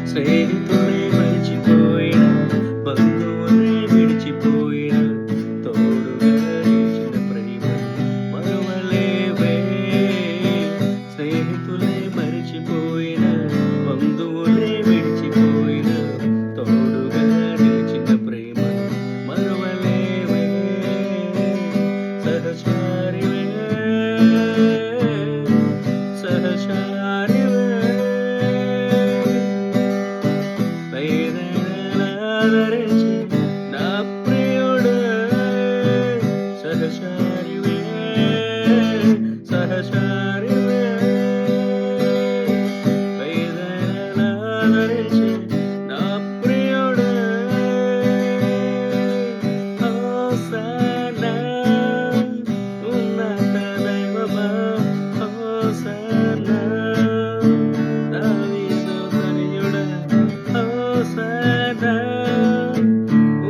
స్నేహితులే మరిచిపోయిన, బంధువులే విడిచిపోయిన, తోడుగా నిలిచిన ప్రేమ మరువలేవే. స్నేహితులే మరిచిపోయిన, బంధువులే విడిచిపోయిన, తోడుగా నిలిచిన ప్రేమ మరువలేవే. సహచారివే సహచారివే వేదనలాదరించి నా ప్రియుడే. సహచారివే సహచారివే వేదనలాదరించి నా ప్రియుడే. హోసన్నా ఉన్నత దైవమా, హోసన్నా దావీదు తనయుడా, హోసన్నా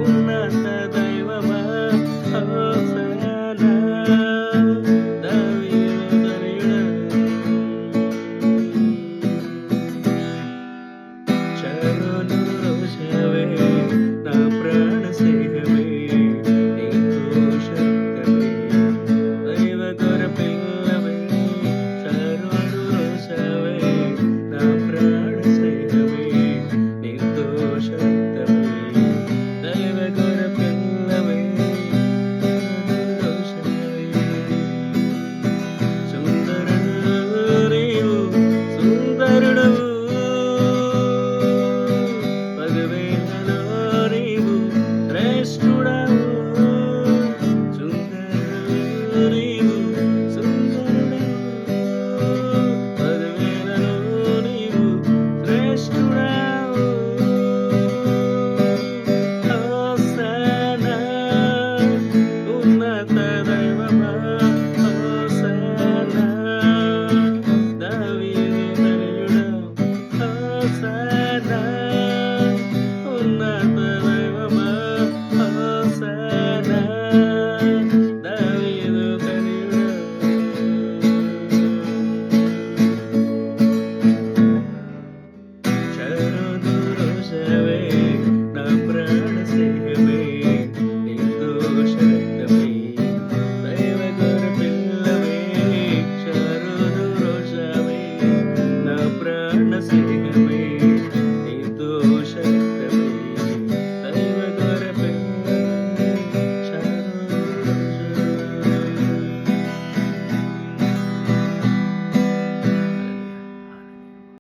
ఉన్నత దైవమా, హోసన్నా దావీదు తనయుడా. చరణు రోషవే నా ప్రాణ స్నేహమే, నీతో శక్తమే దైవ గొర పిల్లవే. చరణు రోషవే నా ప్రాణ స్నేహమే, నీతో శక్తమే దైవ గొర పిల్లవే. రోషవే సుందరుడు నీవు, సుందరుడవు పదవేలలో నీవు శ్రేష్ఠుడవు. సుందరుడు నీవు, సుందరుడవు పదవేలలో నీవు శ్రేష్ఠుడవు. హోసన్నా ఉన్నత దైవమా, హోసన్నా దావీదు తనయుడా. హోసన్నా ఉన్నత దైవమా, హోసన్నా దావీదు తనయుడా. చరణు రోషవే నా ప్రాణ స్నేహమే, నీతో శక్తమే దైవ గొర పిల్లవే. చరణు రోషవే నా ప్రాణ స్నేహమే.